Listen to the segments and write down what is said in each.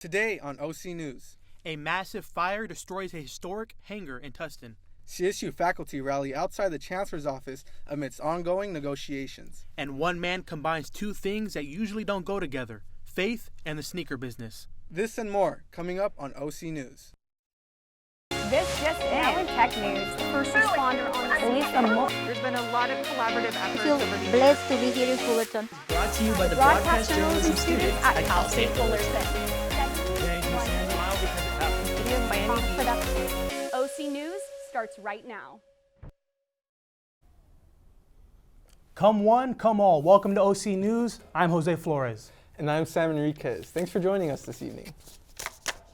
Today on OC News. A massive fire destroys a historic hangar in Tustin. CSU faculty rally outside the Chancellor's office amidst ongoing negotiations. And one man combines two things that usually don't go together, faith and the sneaker business. This and more coming up on OC News. This just now in tech news, the first responder on There's been a lot of collaborative efforts feel over the years. blessed to be here in Fullerton. Brought to you by the broadcast journalism students at Cal State Fullerton. OC News starts right now. Come one, come all. Welcome to OC News. I'm Jose Flores. And I'm Sam Enriquez. Thanks for joining us this evening.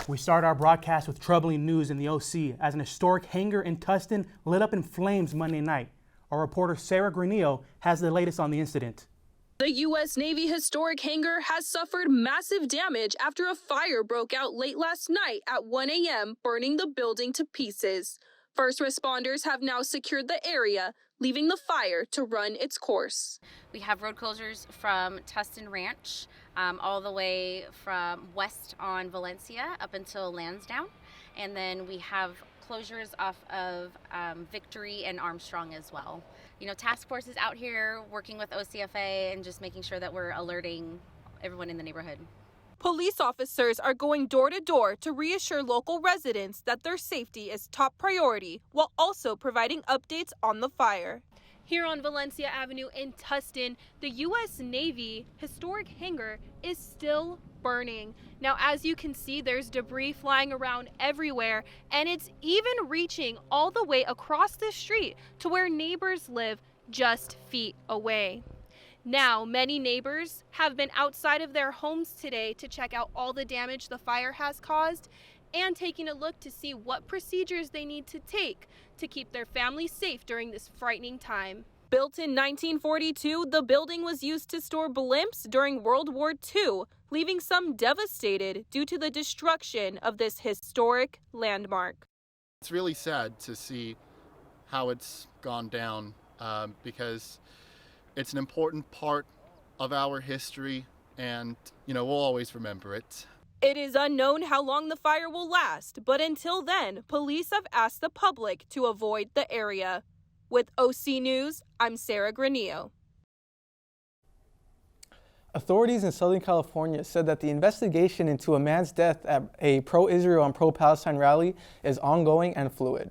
We start our broadcast with troubling news in the OC as an historic hangar in Tustin lit up in flames Monday night. Our reporter Sarah Granillo has the latest on the incident. The U.S. Navy historic hangar has suffered massive damage after a fire broke out late last night at 1 a.m., burning the building to pieces. First responders have now secured the area, leaving the fire to run its course. We have road closures from Tustin Ranch all the way from west on Valencia up until Lansdowne. And then we have closures off of Victory and Armstrong as well. You know, task force is out here working with OCFA and just making sure that we're alerting everyone in the neighborhood. Police officers are going door to door to reassure local residents that their safety is top priority while also providing updates on the fire. Here on Valencia Avenue in Tustin, the U.S. Navy historic hangar is still burning. Now, as you can see, there's debris flying around everywhere, and it's even reaching all the way across the street to where neighbors live just feet away. Now, many neighbors have been outside of their homes today to check out all the damage the fire has caused and taking a look to see what procedures they need to take to keep their families safe during this frightening time. Built in 1942, the building was used to store blimps during World War II, leaving some devastated due to the destruction of this historic landmark. It's really sad to see how it's gone down because it's an important part of our history and, we'll always remember it. It is unknown how long the fire will last, but until then, police have asked the public to avoid the area. With OC News, I'm Sarah Granillo. Authorities in Southern California said that the investigation into a man's death at a pro-Israel and pro-Palestine rally is ongoing and fluid.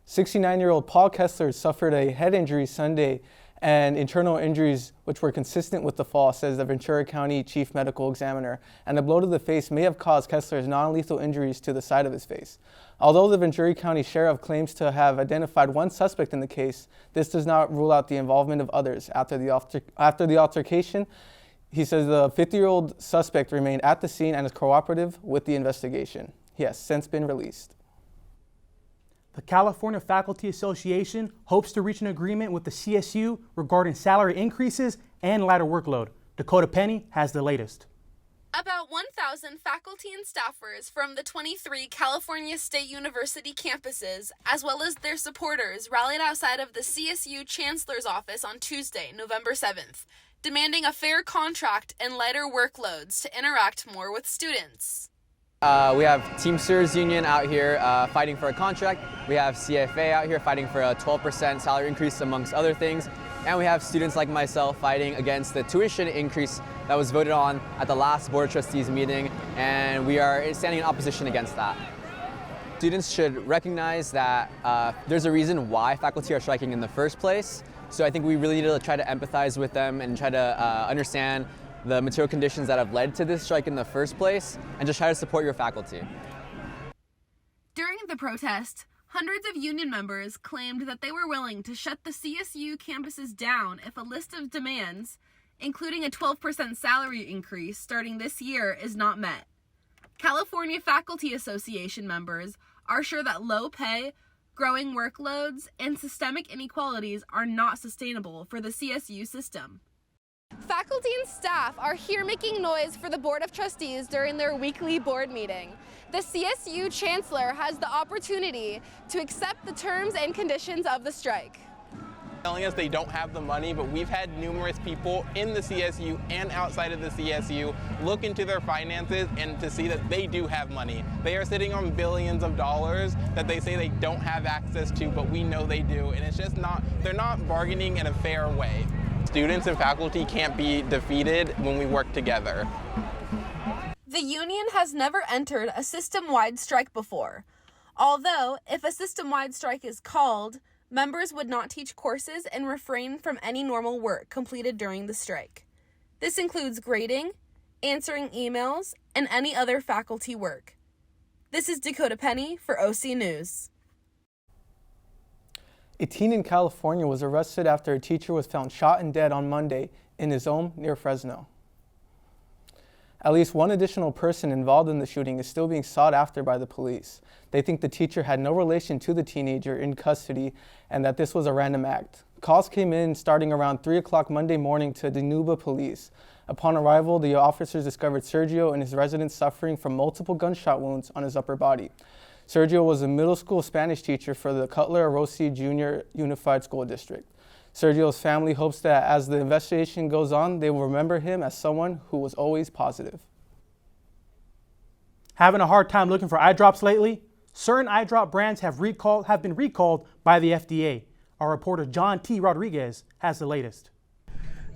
69-year-old Paul Kessler suffered a head injury Sunday and internal injuries which were consistent with the fall, says the Ventura County Chief Medical Examiner, and the blow to the face may have caused Kessler's non-lethal injuries to the side of his face. Although the Ventura County Sheriff claims to have identified one suspect in the case, this does not rule out the involvement of others. After the altercation, he says the 50-year-old suspect remained at the scene and is cooperative with the investigation. He has since been released. The California Faculty Association hopes to reach an agreement with the CSU regarding salary increases and lighter workload. Dakota Penny has the latest. About 1,000 faculty and staffers from the 23 California State University campuses, as well as their supporters, rallied outside of the CSU Chancellor's office on Tuesday, November 7th, demanding a fair contract and lighter workloads to interact more with students. We have Teamsters Union out here fighting for a contract. We have CFA out here fighting for a 12% salary increase, amongst other things. And we have students like myself fighting against the tuition increase that was voted on at the last Board of Trustees meeting, and we are standing in opposition against that. Students should recognize that there's a reason why faculty are striking in the first place. So I think we really need to try to empathize with them and try to understand the material conditions that have led to this strike in the first place, and just try to support your faculty. During the protest, hundreds of union members claimed that they were willing to shut the CSU campuses down if a list of demands, including a 12% salary increase starting this year, is not met. California Faculty Association members are sure that low pay, growing workloads, and systemic inequalities are not sustainable for the CSU system. Faculty and staff are here making noise for the Board of Trustees during their weekly board meeting. The CSU Chancellor has the opportunity to accept the terms and conditions of the strike. telling us they don't have the money, but we've had numerous people in the CSU and outside of the CSU look into their finances and to see that they do have money. They are sitting on billions of dollars that they say they don't have access to, but we know they do, and it's just not, they're not bargaining in a fair way. Students and faculty can't be defeated when we work together. The union has never entered a system-wide strike before. Although, if a system-wide strike is called, members would not teach courses and refrain from any normal work completed during the strike. This includes grading, answering emails, and any other faculty work. This is Dakota Penny for OC News. A teen in California was arrested after a teacher was found shot and dead on Monday in his home near Fresno. At least one additional person involved in the shooting is still being sought after by the police. They think the teacher had no relation to the teenager in custody and that this was a random act. Calls came in starting around 3 o'clock Monday morning to Dinuba police. Upon arrival, the officers discovered Sergio and his residence suffering from multiple gunshot wounds on his upper body. Sergio was a middle school Spanish teacher for the Cutler Rossi Jr. Unified School District. Sergio's family hopes that as the investigation goes on, they will remember him as someone who was always positive. Having a hard time looking for eye drops lately? Certain eye drop brands have been recalled by the FDA. Our reporter John T. Rodriguez has the latest.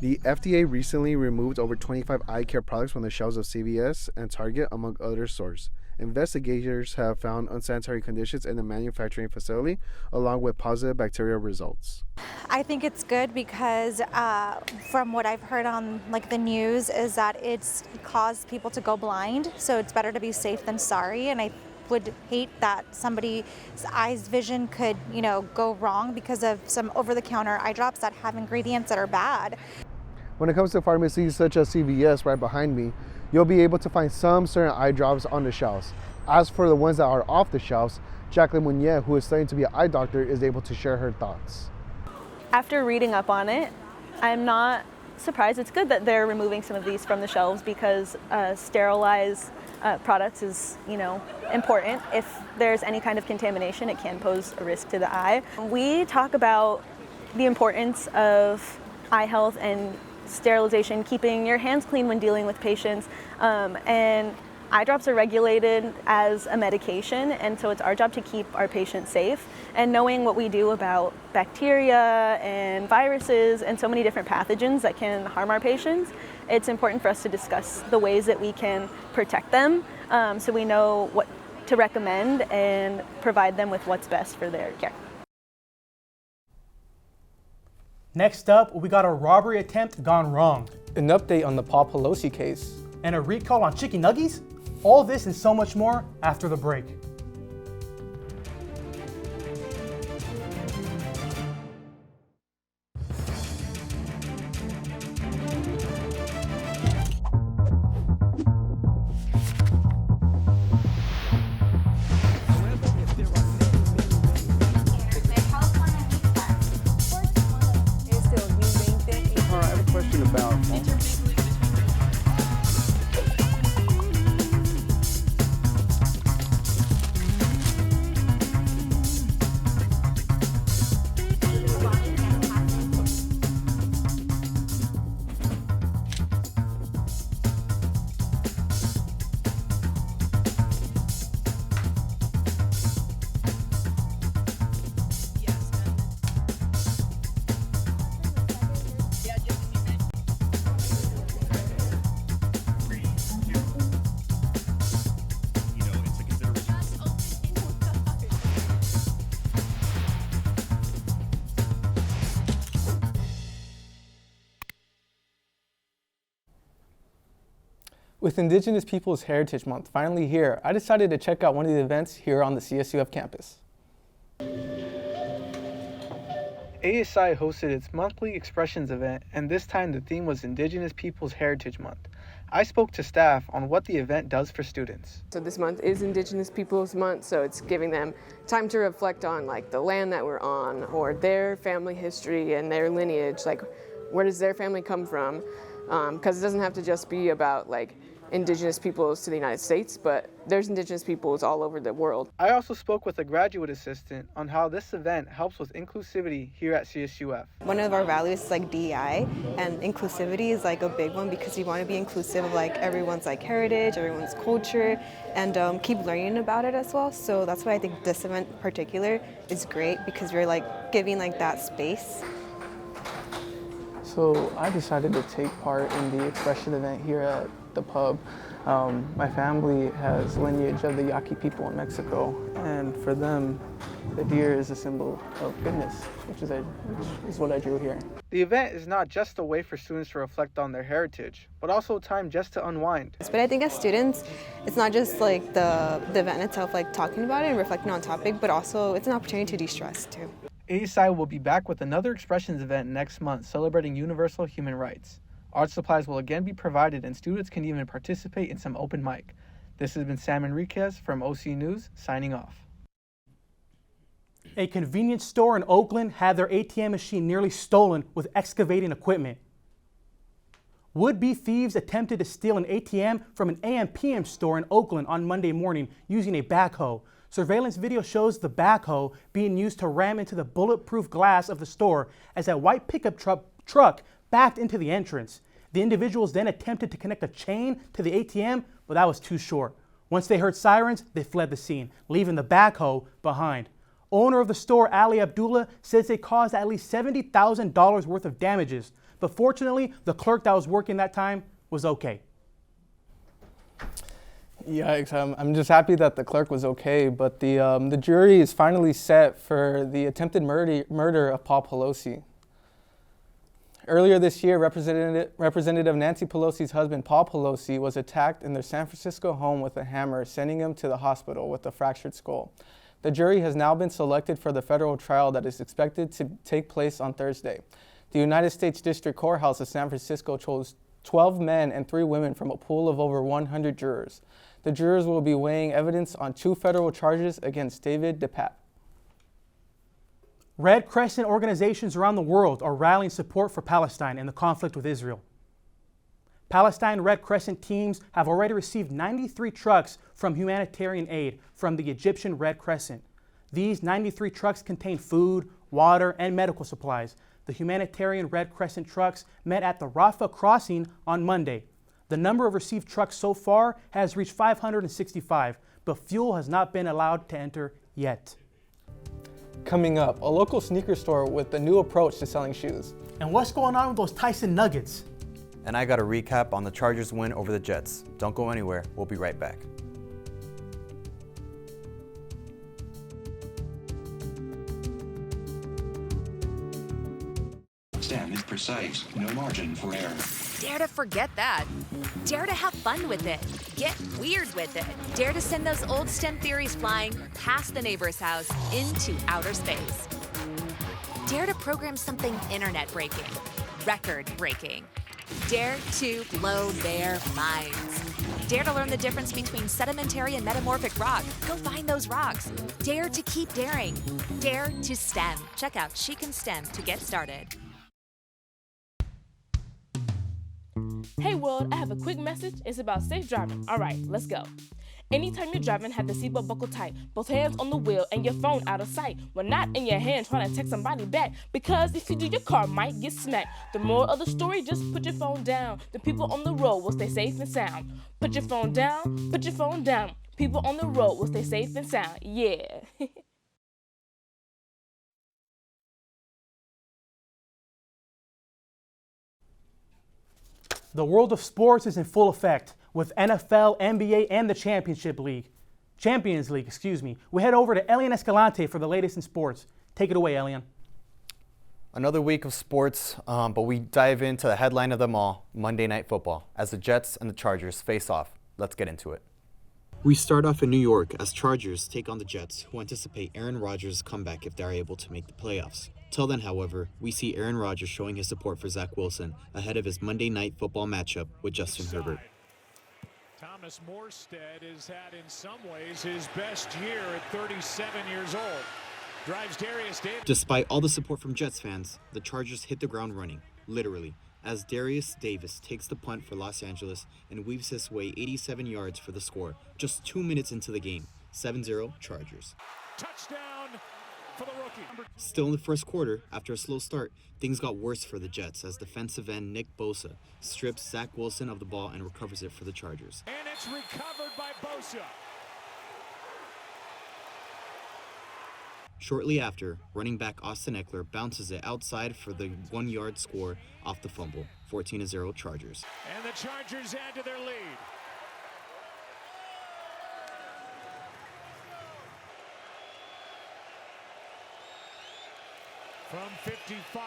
The FDA recently removed over 25 eye care products from the shelves of CVS and Target, among other stores. Investigators have found unsanitary conditions in the manufacturing facility, along with positive bacterial results. I think it's good because from what I've heard on the news is that it's caused people to go blind, so it's better to be safe than sorry, and I would hate that somebody's eyes vision could go wrong because of some over-the-counter eye drops that have ingredients that are bad. When it comes to pharmacies such as CVS right behind me, you'll be able to find some certain eye drops on the shelves. As for the ones that are off the shelves, Jacqueline Munier, who is studying to be an eye doctor, is able to share her thoughts. After reading up on it, I'm not surprised. It's good that they're removing some of these from the shelves because sterilized products is, important. If there's any kind of contamination, it can pose a risk to the eye. We talk about the importance of eye health and sterilization, keeping your hands clean when dealing with patients, and eye drops are regulated as a medication, and so it's our job to keep our patients safe. And knowing what we do about bacteria and viruses and so many different pathogens that can harm our patients, it's important for us to discuss the ways that we can protect them, so we know what to recommend and provide them with what's best for their care. Next up, we got a robbery attempt gone wrong. An update on the Paul Pelosi case. And a recall on chicken nuggies? All this and so much more after the break. With Indigenous Peoples Heritage Month finally here, I decided to check out one of the events here on the CSUF campus. ASI hosted its monthly Expressions event, and this time the theme was Indigenous Peoples Heritage Month. I spoke to staff on what the event does for students. So this month is Indigenous Peoples Month, so it's giving them time to reflect on the land that we're on, or their family history and their lineage, where does their family come from? Because it doesn't have to just be about indigenous peoples to the United States, but there's indigenous peoples all over the world. I also spoke with a graduate assistant on how this event helps with inclusivity here at CSUF. One of our values is like DEI, and inclusivity is like a big one because we want to be inclusive of like everyone's like heritage, everyone's culture, and keep learning about it as well. So that's why I think this event in particular is great, because we're like giving like that space. So I decided to take part in the expression event here at the pub. My family has lineage of the Yaqui people in Mexico, and for them, the deer is a symbol of goodness, which is what I drew here. The event is not just a way for students to reflect on their heritage, but also a time just to unwind. But I think as students, it's not just like the event itself, like talking about it and reflecting on topic, but also it's an opportunity to de-stress too. ASI will be back with another expressions event next month celebrating universal human rights. Art supplies will again be provided, and students can even participate in some open mic. This has been Sam Enriquez from OC News, signing off. A convenience store in Oakland had their ATM machine nearly stolen with excavating equipment. Would-be thieves attempted to steal an ATM from an AM/PM store in Oakland on Monday morning using a backhoe. Surveillance video shows the backhoe being used to ram into the bulletproof glass of the store as a white pickup truck backed into the entrance. The individuals then attempted to connect a chain to the ATM, but that was too short. Once they heard sirens, they fled the scene, leaving the backhoe behind. Owner of the store, Ali Abdullah, says they caused at least $70,000 worth of damages, but fortunately, the clerk that was working that time was okay. Yikes, I'm just happy that the clerk was okay, but the jury is finally set for the attempted murder of Paul Pelosi. Earlier this year, Representative Nancy Pelosi's husband, Paul Pelosi, was attacked in their San Francisco home with a hammer, sending him to the hospital with a fractured skull. The jury has now been selected for the federal trial that is expected to take place on Thursday. The United States District Courthouse of San Francisco chose 12 men and 3 women from a pool of over 100 jurors. The jurors will be weighing evidence on 2 federal charges against David DePape. Red Crescent organizations around the world are rallying support for Palestine in the conflict with Israel. Palestine Red Crescent teams have already received 93 trucks from humanitarian aid from the Egyptian Red Crescent. These 93 trucks contain food, water, and medical supplies. The humanitarian Red Crescent trucks met at the Rafah crossing on Monday. The number of received trucks so far has reached 565, but fuel has not been allowed to enter yet. Coming up, a local sneaker store with a new approach to selling shoes. And what's going on with those Tyson Nuggets? And I got a recap on the Chargers' win over the Jets. Don't go anywhere. We'll be right back. Stem is precise, no margin for error. Dare to forget that. Dare to have fun with it. Get weird with it. Dare to send those old STEM theories flying past the neighbor's house into outer space. Dare to program something internet-breaking, record-breaking. Dare to blow their minds. Dare to learn the difference between sedimentary and metamorphic rock. Go find those rocks. Dare to keep daring. Dare to STEM. Check out She Can STEM to get started. Hey world, I have a quick message. It's about safe driving. All right, let's go. Anytime you're driving, have the seatbelt buckled tight. Both hands on the wheel and your phone out of sight. When not in your hand trying to text somebody back. Because if you do, your car might get smacked. The moral of the story, just put your phone down. The people on the road will stay safe and sound. Put your phone down, put your phone down. People on the road will stay safe and sound. Yeah. The world of sports is in full effect with NFL, NBA, and the Champions League. We head over to Elian Escalante for the latest in sports. Take it away, Elian. Another week of sports, but we dive into the headline of them all, Monday Night Football, as the Jets and the Chargers face off. Let's get into it. We start off in New York as Chargers take on the Jets, who anticipate Aaron Rodgers' comeback if they're able to make the playoffs. Till then, however, we see Aaron Rodgers showing his support for Zach Wilson ahead of his Monday Night Football matchup with Justin Herbert. Thomas Morstead has had, in some ways, his best year at 37 years old. Drives Darius Davis. Despite all the support from Jets fans, the Chargers hit the ground running, literally, as Darius Davis takes the punt for Los Angeles and weaves his way 87 yards for the score, just 2 minutes into the game. 7-0 Chargers. Touchdown for the rookie. Still in the first quarter, after a slow start, things got worse for the Jets as defensive end Nick Bosa strips Zach Wilson of the ball and recovers it for the Chargers. And it's recovered by Bosa. Shortly after, running back Austin Eckler bounces it outside for the 1-yard score off the fumble. 14-0 Chargers. And the Chargers add to their lead. From 55.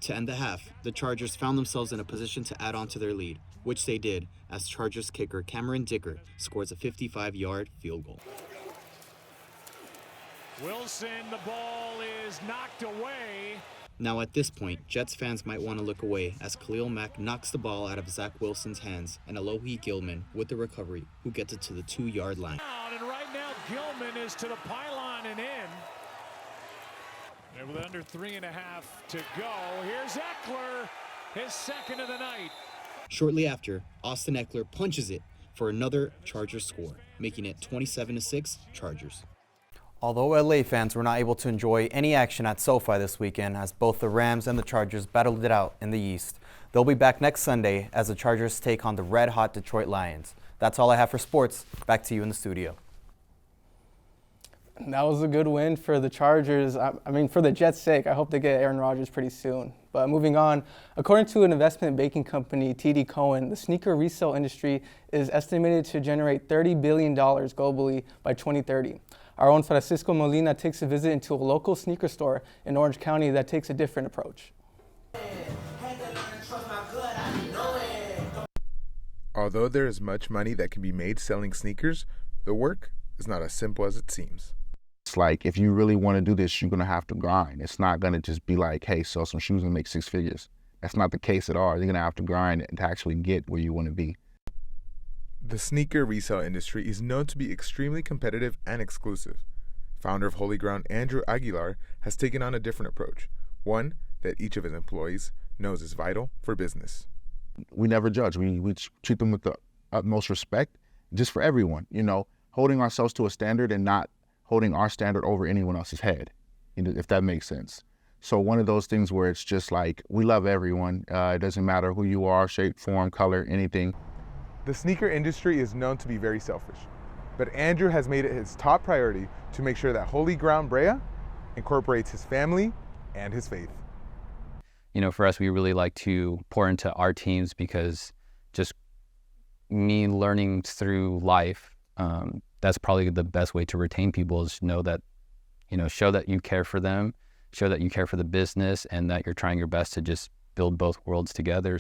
To end the half, the Chargers found themselves in a position to add on to their lead, which they did as Chargers kicker Cameron Dicker scores a 55-yard field goal. Wilson, the ball is knocked away. Now at this point, Jets fans might want to look away as Khalil Mack knocks the ball out of Zach Wilson's hands and Alohi Gilman with the recovery, who gets it to the 2-yard line. And right now Gilman is to the pylon and in. And with under 3.5 to go, here's Eckler, his second of the night. Shortly after, Austin Eckler punches it for another Chargers score, making it 27-6 Chargers. Although LA fans were not able to enjoy any action at SoFi this weekend as both the Rams and the Chargers battled it out in the East, they'll be back next Sunday as the Chargers take on the red-hot Detroit Lions. That's all I have for sports. Back to you in the studio. That was a good win for the Chargers. I mean, for the Jets' sake, I hope they get Aaron Rodgers pretty soon. But moving on, according to an investment banking company, TD Cowen, the sneaker resale industry is estimated to generate $30 billion globally by 2030. Our own Francisco Molina takes a visit into a local sneaker store in Orange County that takes a different approach. Although there is much money that can be made selling sneakers, the work is not as simple as it seems. It's like, if you really want to do this, you're going to have to grind. It's not going to just be like, hey, sell some shoes and make 6 figures. That's not the case at all. You're going to have to grind to actually get where you want to be. The sneaker resale industry is known to be extremely competitive and exclusive. Founder of Holy Ground, Andrew Aguilar, has taken on a different approach, one that each of his employees knows is vital for business. We never judge. We treat them with the utmost respect, just for everyone, you know, holding ourselves to a standard and not holding our standard over anyone else's head, you know, if that makes sense. So one of those things where it's just like, we love everyone. It doesn't matter who you are, shape, form, color, anything. The sneaker industry is known to be very selfish, but Andrew has made it his top priority to make sure that Holy Ground Brea incorporates his family and his faith. You know, for us, we really like to pour into our teams because just me learning through life, that's probably the best way to retain people is know that, you know, show that you care for them, show that you care for the business, and that you're trying your best to just build both worlds together.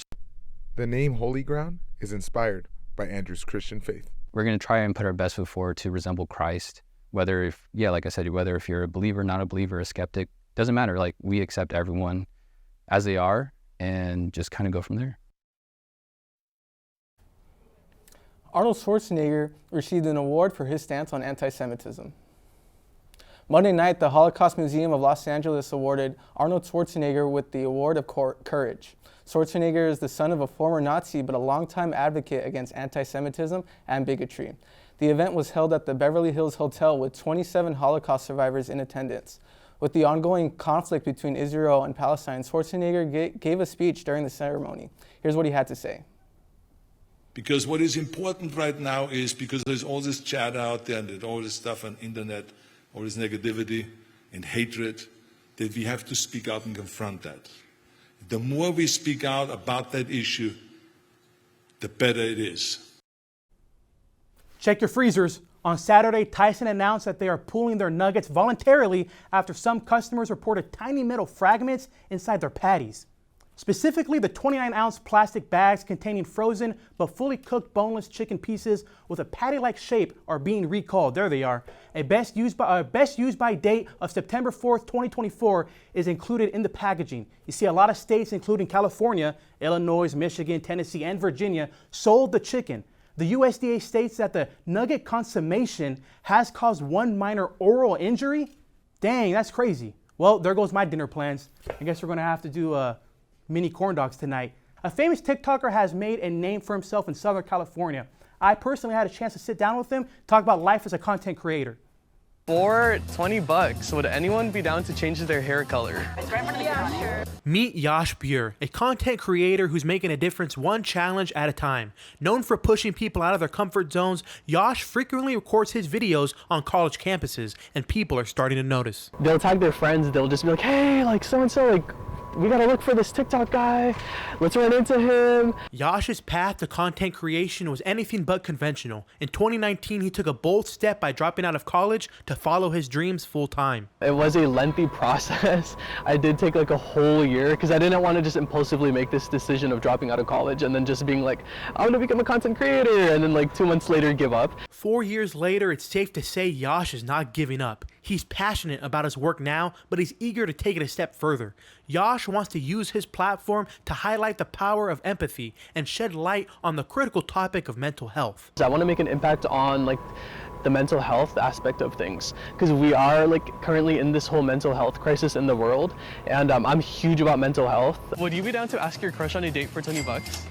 The name Holy Ground is inspired by Andrew's Christian faith. We're going to try and put our best foot forward to resemble Christ, whether if you're a believer, not a believer, a skeptic, doesn't matter. Like, we accept everyone as they are and just kind of go from there. Arnold Schwarzenegger received an award for his stance on anti-Semitism. Monday night, the Holocaust Museum of Los Angeles awarded Arnold Schwarzenegger with the Award of Courage. Schwarzenegger is the son of a former Nazi but a longtime advocate against anti-Semitism and bigotry. The event was held at the Beverly Hills Hotel with 27 Holocaust survivors in attendance. With the ongoing conflict between Israel and Palestine, Schwarzenegger gave a speech during the ceremony. Here's what he had to say. Because what is important right now is, because there's all this chat out there and all this stuff on internet, all this negativity and hatred, that we have to speak out and confront that. The more we speak out about that issue, the better it is. Check your freezers. On Saturday, Tyson announced that they are pooling their nuggets voluntarily after some customers reported tiny metal fragments inside their patties. Specifically, the 29-ounce plastic bags containing frozen but fully cooked boneless chicken pieces with a patty-like shape are being recalled. There they are. A best used by date of September 4th, 2024 is included in the packaging. You see, a lot of states, including California, Illinois, Michigan, Tennessee, and Virginia, sold the chicken. The USDA states that the nugget consummation has caused one minor oral injury. Dang, that's crazy. Well, there goes my dinner plans. I guess we're going to have to do mini corn dogs tonight. A famous TikToker has made a name for himself in Southern California. I personally had a chance to sit down with him, talk about life as a content creator. For 20 bucks, would anyone be down to change their hair color? Yeah, sure. Meet Yash Buer, a content creator who's making a difference one challenge at a time. Known for pushing people out of their comfort zones, Yash frequently records his videos on college campuses, and people are starting to notice. They'll tag their friends, they'll just be like, hey, like so-and-so, like, we gotta look for this TikTok guy. Let's run into him. Yash's path to content creation was anything but conventional. In 2019, he took a bold step by dropping out of college to follow his dreams full time. It was a lengthy process. I did take like a whole year because I didn't want to just impulsively make this decision of dropping out of college and then just being like, I'm gonna become a content creator, and then like 2 months later give up. 4 years later, it's safe to say Yash is not giving up. He's passionate about his work now, but he's eager to take it a step further. Yash wants to use his platform to highlight the power of empathy and shed light on the critical topic of mental health. I want to make an impact on like the mental health aspect of things, because we are like currently in this whole mental health crisis in the world, and I'm huge about mental health. Would you be down to ask your crush on a date for 20 bucks?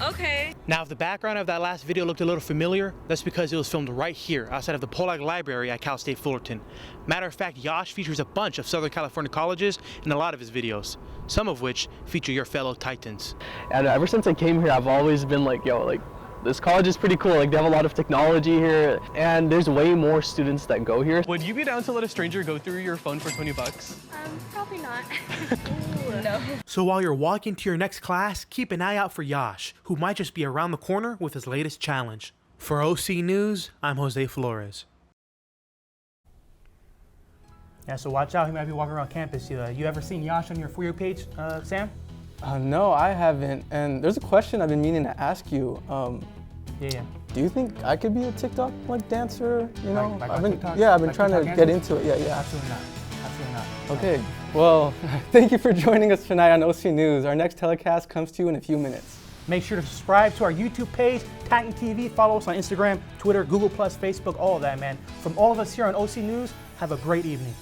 Okay. Now, if the background of that last video looked a little familiar, that's because it was filmed right here outside of the Pollack Library at Cal State Fullerton. Matter of fact, Yash features a bunch of Southern California colleges in a lot of his videos, some of which feature your fellow Titans. And ever since I came here, I've always been like, yo, like, this college is pretty cool. Like, they have a lot of technology here, and there's way more students that go here. Would you be down to let a stranger go through your phone for 20 bucks? Probably not. No. So while you're walking to your next class, keep an eye out for Yash, who might just be around the corner with his latest challenge. For OC News, I'm Jose Flores. Yeah, so watch out. He might be walking around campus. You ever seen Yash on your For You page, Sam? No, I haven't. And there's a question I've been meaning to ask you. Yeah. Do you think I could be a TikTok dancer? You know, Like I've been TikTok? I've been Like trying to TikTok get dancer? into it. Yeah. Absolutely not. Absolutely not. Okay. Well, thank you for joining us tonight on OC News. Our next telecast comes to you in a few minutes. Make sure to subscribe to our YouTube page, Titan TV. Follow us on Instagram, Twitter, Google+, Facebook, all of that, man. From all of us here on OC News, have a great evening.